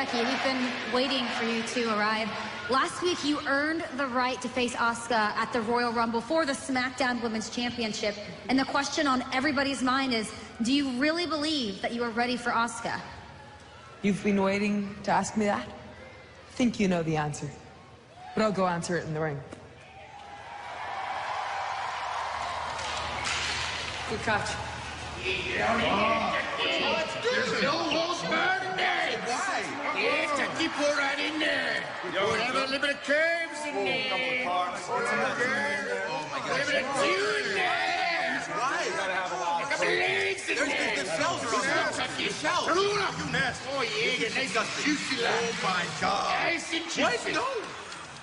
Becky, we've been waiting for you to arrive. Last week, you earned the right to face Asuka at the Royal Rumble for the SmackDown Women's Championship. And the question on everybody's mind is, do you really believe that you are ready for Asuka? You've been waiting to ask me that? I think you know the answer. But I'll go answer it in the ring. Good catch. There's no holds barred in there. Why? Yeah, Jackie, pour right in there. We'll have unlimited curves in there. Oh my God. Limited two in there. Why? You gotta have a lot. A couple legs in there. There's the shells around. Jackie, shells. You nasty. Oh yeah, you're nice and juicy. Oh my God. Nice and juicy. What? No.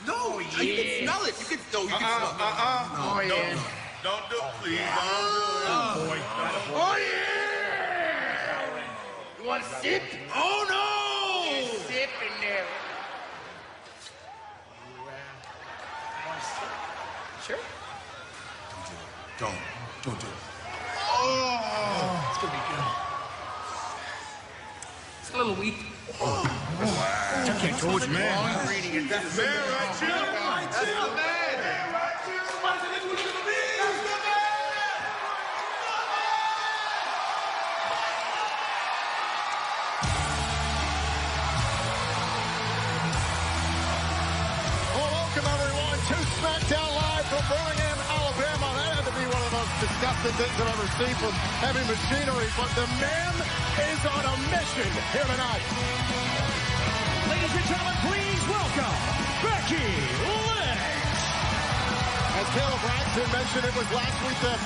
No, yeah. You can smell it. You can smell it. Oh yeah. Don't do it, please. Don't do it. Oh, boy. Oh, yeah! You want to sip? Oh, no! Yeah, sip in there. You want to sip? Sure. Don't do it. Oh! It's going to be good. It's a little weak. Oh. Wow. I can't told you, man. That's man right, too. That's the man. SmackDown Live from Birmingham, Alabama. That had to be one of the most disgusting things I've ever seen from heavy machinery, but the man is on a mission here tonight. Ladies and gentlemen, please welcome Becky Lynch. As Caleb Braxton mentioned, it was last week that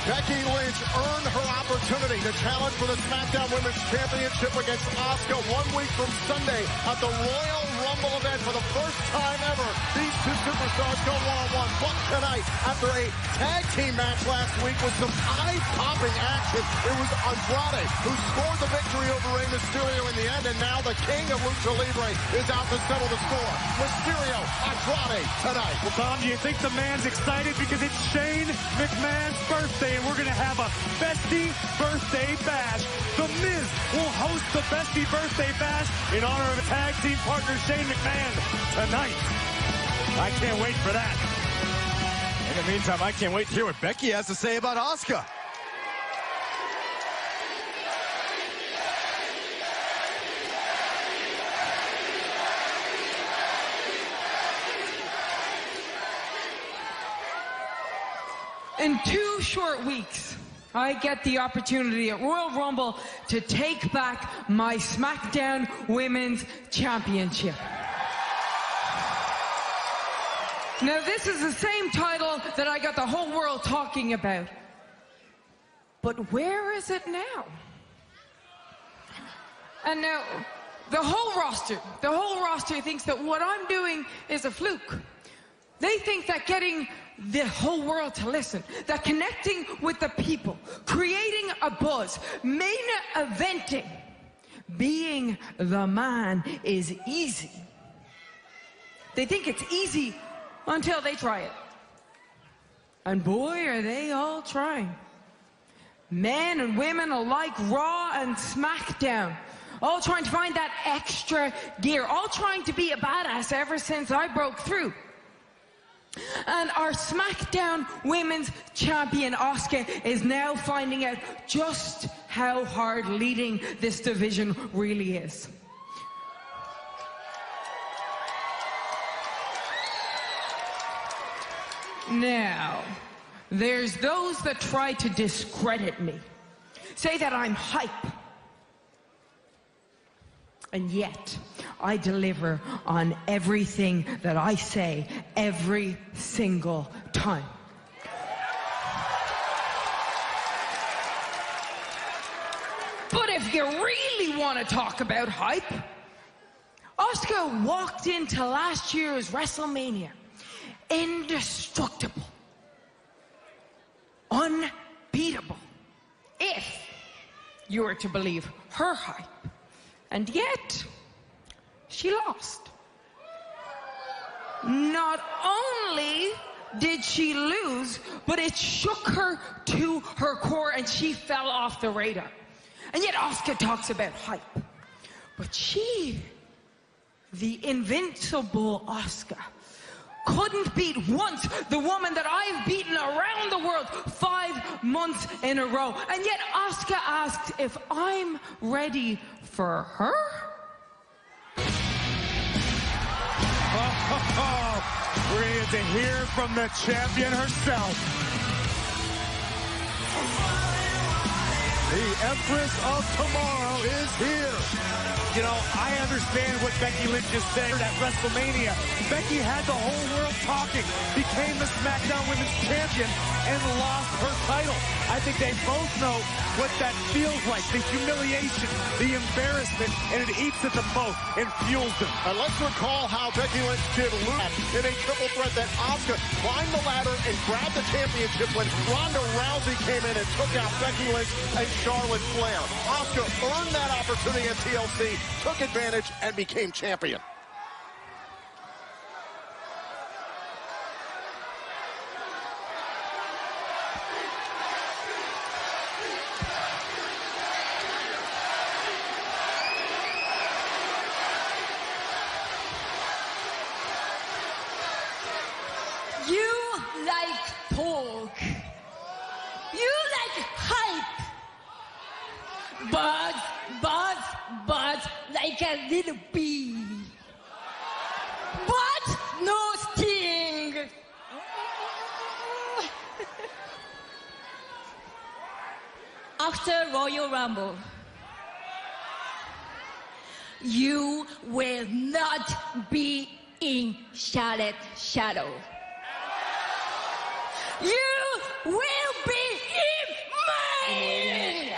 Becky Lynch earned her opportunity to challenge for the SmackDown Women's Championship against Asuka 1 week from Sunday at the Royal Rumble event. For the first time ever, these two superstars go one-on-one. But tonight, after a tag team match last week with some eye-popping action, it was Andrade who scored the victory over Rey Mysterio in the end, and now the king of Lucha Libre is out to settle the score. Mysterio, Andrade tonight. Well, Tom, do you think the man's excited because it's Shane McMahon's birthday, and we're going to have a Bestie Birthday Bash. The Miz will host the Bestie Birthday Bash in honor of a tag team partner, Shane McMahon, tonight. I can't wait for that. In the meantime, I can't wait to hear what Becky has to say about Asuka. In 2 short weeks, I get the opportunity at Royal Rumble to take back my SmackDown Women's Championship. Now, this is the same title that I got the whole world talking about. But where is it now? And now, the whole roster thinks that what I'm doing is a fluke. They think that getting the whole world to listen, that connecting with the people, creating a buzz, main eventing, being the man is easy. They think it's easy until they try it. And boy, are they all trying. Men and women alike, Raw and SmackDown, all trying to find that extra gear, all trying to be a badass ever since I broke through. And our SmackDown Women's Champion, Asuka, is now finding out just how hard leading this division really is. Now, there's those that try to discredit me, say that I'm hype. And yet, I deliver on everything that I say every single time. But if you really want to talk about hype, Asuka walked into last year's WrestleMania indestructible, unbeatable, if you were to believe her hype. And yet, she lost. Not only did she lose, but it shook her to her core and she fell off the radar. And yet Asuka talks about hype. But she the invincible Asuka couldn't beat once the woman that I've beaten around the world 5 months in a row. And yet Asuka asked if I'm ready for her? We're going to hear from the champion herself. The Empress of Tomorrow is here. You know, I understand what Becky Lynch just said at WrestleMania. Becky had the whole world talking, became the SmackDown Women's Champion, and lost her title. I think they both know what that feels like, the humiliation, the embarrassment, and it eats at them both and fuels them. And let's recall how Becky Lynch did lose in a triple threat that Asuka climbed the ladder and grabbed the championship when Ronda Rousey came in and took out Becky Lynch and Charlotte Flair. Asuka earned that opportunity at TLC, took advantage, and became champion. You like pork. You like hype. But like a little bee. But no sting. After Royal Rumble, you will not be in Charlotte's shadow. You will be in mine!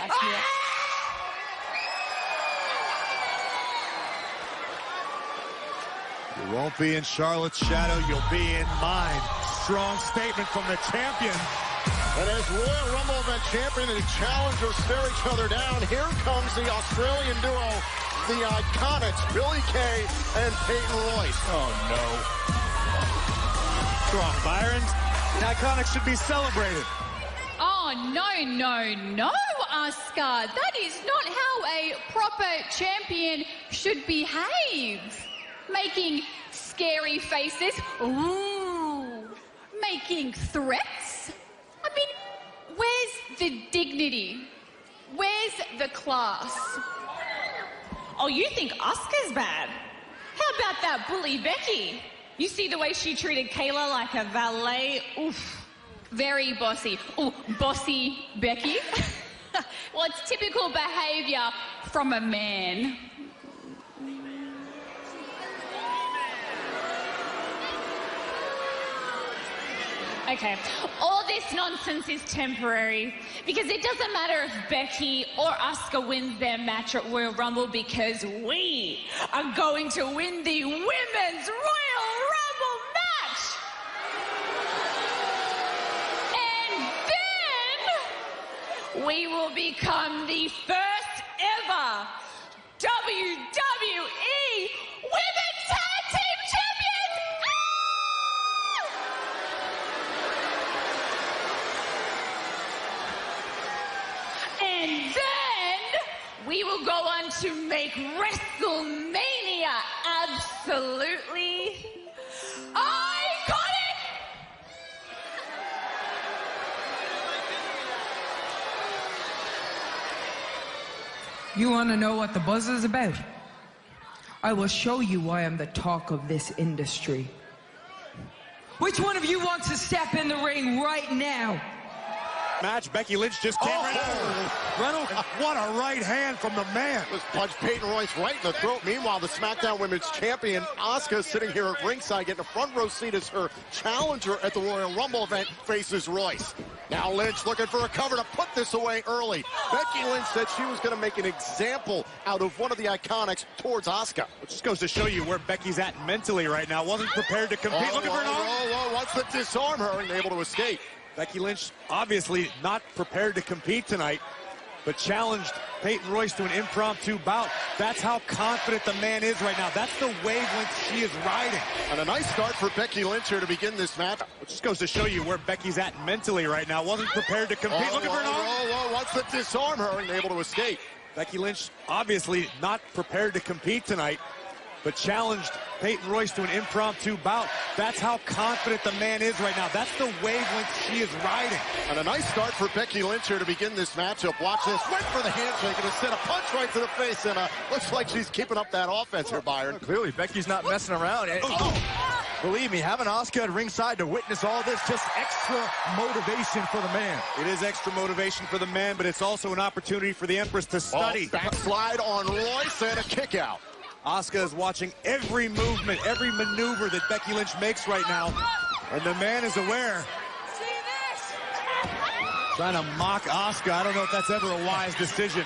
You won't be in Charlotte's shadow, you'll be in mine. Strong statement from the champion. And as Royal Rumble event champion and challenger stare each other down, here comes the Australian duo, the Iconics, Billie Kay and Peyton Royce. Oh, no. Strong, Byron. The Iconics should be celebrated. Oh, no, Asuka. That is not how a proper champion should behave. Making scary faces. Ooh. Making threats. I mean, where's the dignity? Where's the class? Oh, you think Asuka's bad? How about that bully Becky? You see the way she treated Kayla like a valet? Oof. Very bossy. Ooh, bossy Becky. Well, it's typical behavior from a man. Okay, all this nonsense is temporary because it doesn't matter if Becky or Asuka wins their match at Royal Rumble because we are going to win the Women's Royal Rumble match. And then we will become the first ever WWE Women's Tag Team Champions. And then we will go on to make WrestleMania absolutely iconic. You want to know what the buzz is about? I will show you why I'm the talk of this industry. Which one of you wants to step in the ring right now? Match, Becky Lynch just came right out. Reynolds, what a right hand from the man. Just punched Peyton Royce right in the throat. Meanwhile, the SmackDown Women's Champion, Asuka, sitting here at ringside, getting a front row seat as her challenger at the Royal Rumble event faces Royce. Now Lynch looking for a cover to put this away early. Becky Lynch said she was going to make an example out of one of the Iconics towards Asuka. It just goes to show you where Becky's at mentally right now. Wasn't prepared to compete. Looking for an arm. Wants to disarm her and able to escape. Becky Lynch obviously not prepared to compete tonight, but challenged Peyton Royce to an impromptu bout. That's how confident the man is right now. That's the wavelength she is riding. And a nice start for Becky Lynch here to begin this match. It just goes to show you where Becky's at mentally right now. Wasn't prepared to compete. Looking for an arm. Wants to disarm her and able to escape. Becky Lynch obviously not prepared to compete tonight, but challenged Peyton Royce to an impromptu bout. That's how confident the man is right now. That's the wavelength she is riding. And a nice start for Becky Lynch here to begin this matchup. Watch this. Went for the handshake and sent a punch right to the face. And looks like she's keeping up that offense here, Byron. Clearly, Becky's not messing around. Believe me, having Asuka at ringside to witness all this, just extra motivation for the man. It is extra motivation for the man, but it's also an opportunity for the Empress to study. Backslide on Royce and a kick out. Asuka is watching every movement, every maneuver that Becky Lynch makes right now, and the man is aware. Trying to mock Asuka. I don't know if that's ever a wise decision.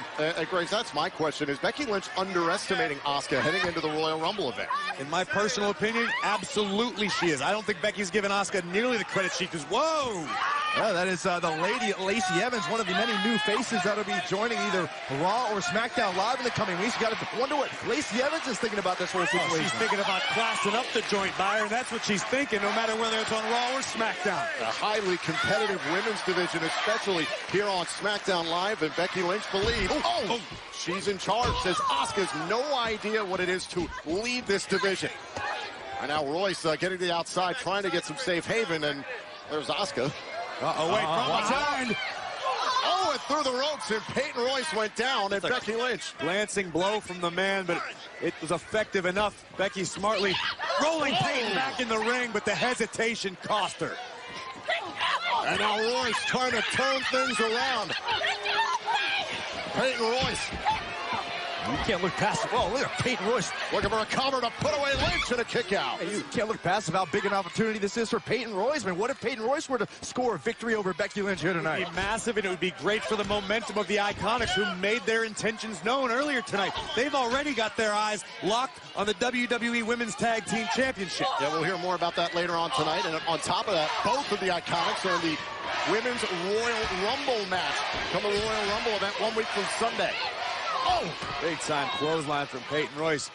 Grace, that's my question. Is Becky Lynch underestimating Asuka heading into the Royal Rumble event? In my personal opinion, absolutely she is. I don't think Becky's given Asuka nearly the credit she does. Whoa! Yeah, that is the lady, Lacey Evans, one of the many new faces that'll be joining either Raw or SmackDown Live in the coming weeks. You got to wonder what Lacey Evans is thinking about this whole situation. She's thinking about classing up the joint, Byron. That's what she's thinking, no matter whether it's on Raw or SmackDown. A highly competitive women's division, especially here on SmackDown Live, and Becky Lynch believes, she's in charge, says Asuka's no idea what it is to lead this division. And now Royce getting to the outside, trying to get some safe haven, and there's Asuka. From behind. And through the ropes, and Peyton Royce went down, and Becky Lynch. Glancing blow from the man, but it was effective enough. Becky smartly rolling Peyton back in the ring, but the hesitation cost her. And now Royce trying to turn things around. Peyton Royce. You can't look past it. Oh, look at Peyton Royce. Looking for a cover to put away Lynch and a kick out. Hey, you can't look past how big an opportunity this is for Peyton Royce. I mean, what if Peyton Royce were to score a victory over Becky Lynch here tonight? It would be massive, and it would be great for the momentum of the Iconics, who made their intentions known earlier tonight. They've already got their eyes locked on the WWE Women's Tag Team Championship. Yeah, we'll hear more about that later on tonight. And on top of that, both of the Iconics are in the Women's Royal Rumble match. Come to the Royal Rumble event 1 week from Sunday. Big time clothesline from Peyton Royce.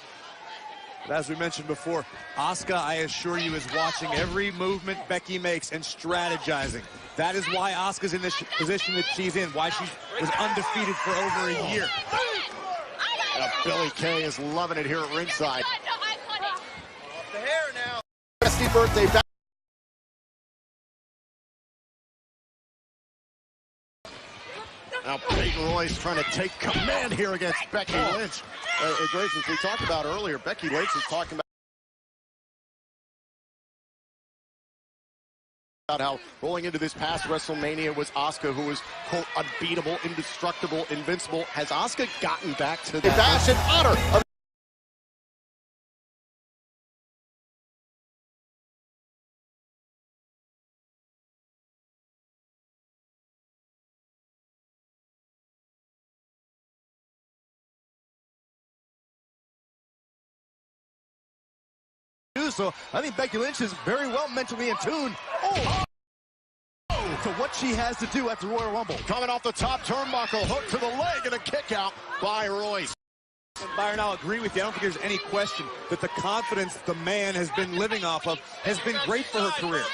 But as we mentioned before, Asuka, I assure you, is watching every movement Becky makes and strategizing. That is why Asuka's in this position that she's in, why she was undefeated for over a year. Billy Kay is loving it here at ringside. The hair now. Happy birthday back. Now Peyton Royce trying to take command here against Becky Lynch. Grace, as we talked about earlier, Becky Lynch is talking about how rolling into this past WrestleMania was Asuka, who was, quote, unbeatable, indestructible, invincible. Has Asuka gotten back to the bash and honor of so I think Becky Lynch is very well mentally in tune to what she has to do at the Royal Rumble. Coming off the top turnbuckle, hook to the leg and a kick out by Royce. Byron, I'll agree with you. I don't think there's any question that the confidence the man has been living off of has been great for her career.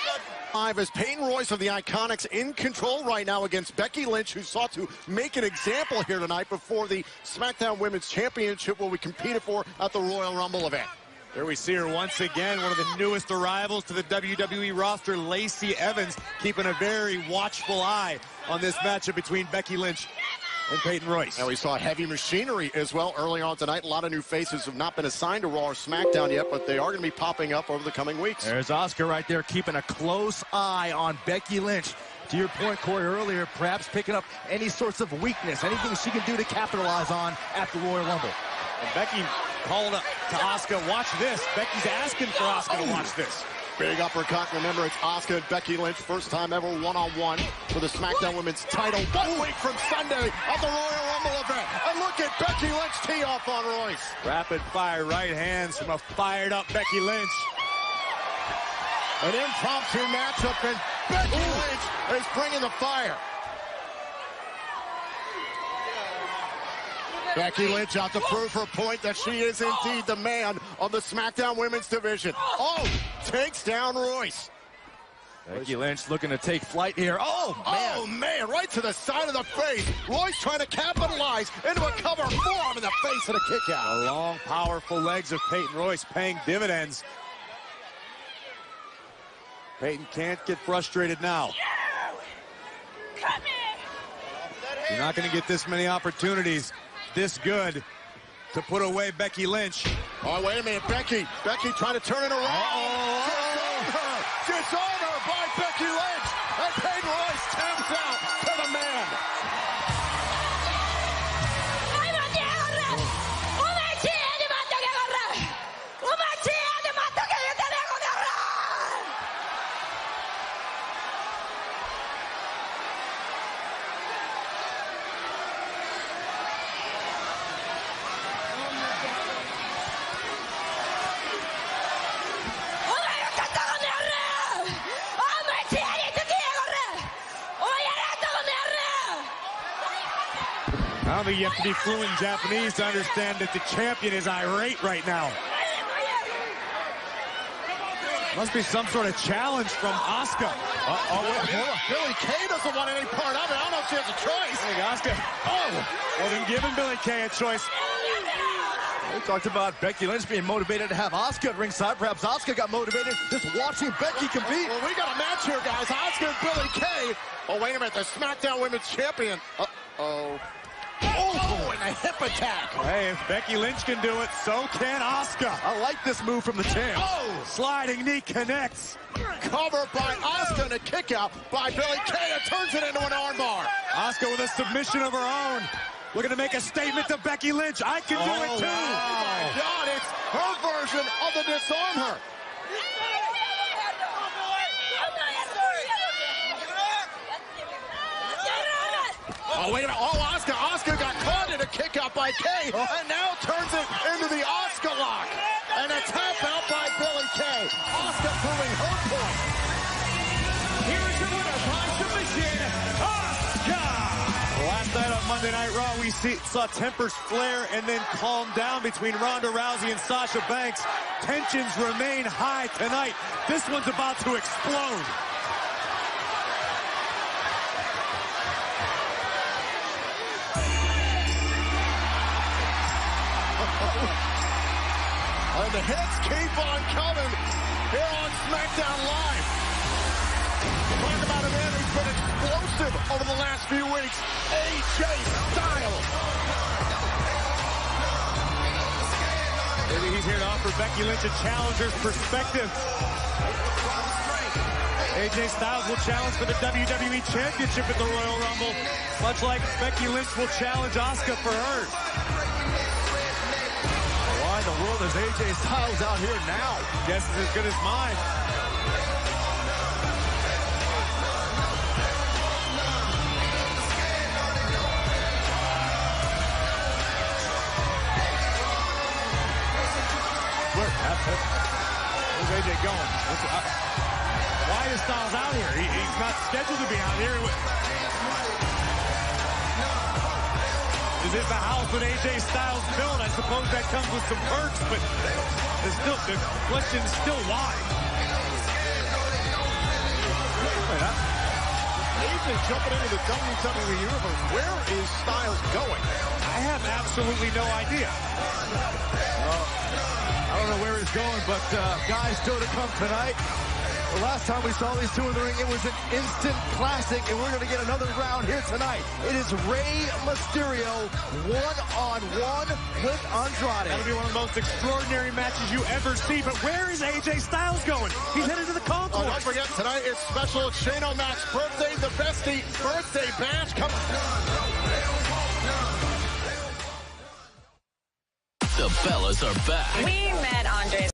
As Peyton Royce of the Iconics in control right now against Becky Lynch, who sought to make an example here tonight before the SmackDown Women's Championship, will be competed for at the Royal Rumble event. There we see her once again, one of the newest arrivals to the WWE roster, Lacey Evans, keeping a very watchful eye on this matchup between Becky Lynch and Peyton Royce. And we saw Heavy Machinery as well early on tonight. A lot of new faces have not been assigned to Raw or SmackDown yet, but they are going to be popping up over the coming weeks. There's Asuka right there keeping a close eye on Becky Lynch. To your point, Corey, earlier, perhaps picking up any sorts of weakness, anything she can do to capitalize on at the Royal Rumble. And Becky called up to Asuka, watch this. Becky's asking for Asuka to watch this. Big uppercut. Remember, it's Asuka and Becky Lynch, first time ever one-on-one for the SmackDown Women's title 1 week from Sunday at the Royal Rumble event. And look at Becky Lynch tee off on Royce. Rapid fire right hands from a fired up Becky Lynch. An impromptu matchup, and Becky Lynch is bringing the fire. Becky Lynch out to prove her point that she is indeed the man of the SmackDown Women's division. Takes down Royce. Becky Lynch looking to take flight here. Oh, man, right to the side of the face. Royce trying to capitalize into a cover, forearm in the face and a kick out. The long, powerful legs of Peyton Royce paying dividends. Peyton can't get frustrated now. Come here. You're not going to get this many opportunities this good to put away Becky Lynch. Oh, wait a minute, Becky trying to turn it around. Dishonor by Becky Lynch. And Peyton Royce taps out to the man. I don't think you have to be fluent in Japanese to understand that the champion is irate right now. Must be some sort of challenge from Asuka. Billie Kay doesn't want any part of it. I don't know if she has a choice. Hey, Asuka. Well, then giving Billie Kay a choice. We talked about Becky Lynch being motivated to have Asuka at ringside. Perhaps Asuka got motivated just watching Becky compete. Well, we got a match here, guys. Asuka and Billie Kay. Oh, wait a minute. The SmackDown Women's Champion. Oh, and a hip attack. Hey, if Becky Lynch can do it, so can Asuka. I like this move from the champ. Sliding knee connects. Cover by Asuka and a kick out by Billie Kay. It turns it into an armbar. Asuka with a submission of her own. Looking to make a statement to Becky Lynch. I can do it too. Oh my God, it's her version of the disarm her. Oh, wait a minute. Oh, Asuka got caught in a kick out by Kay, and now turns it into the Asuka lock. And a tap out by Billie Kay. Asuka proving her point. Here's the winner by submission, Asuka. Last night on Monday Night Raw, we saw tempers flare and then calm down between Ronda Rousey and Sasha Banks. Tensions remain high tonight. This one's about to explode. And the hits keep on coming here on SmackDown Live. Talk about a man who's been explosive over the last few weeks, AJ Styles. Maybe he's here to offer Becky Lynch a challenger's perspective. AJ Styles will challenge for the WWE Championship at the Royal Rumble, much like Becky Lynch will challenge Asuka for hers. Why in the world is AJ Styles out here now? Guess it's as good as mine. Where's AJ going? Why is Styles out here? He's not scheduled to be out here. Is this the house that AJ Styles built? I suppose that comes with some perks, but the question is still why. AJ jumping into the WWE Universe. Where is Styles going? I have absolutely no idea. I don't know where he's going, but guys still to come tonight. The last time we saw these two in the ring, it was an instant classic, and we're going to get another round here tonight. It is Rey Mysterio one-on-one with Andrade. That'll be one of the most extraordinary matches you ever see, but where is AJ Styles going? He's headed to the concourse. Oh, don't forget, tonight is special Shane O'Mac's birthday, the Bestie birthday bash. Come on. The Bellas are back. We met Andre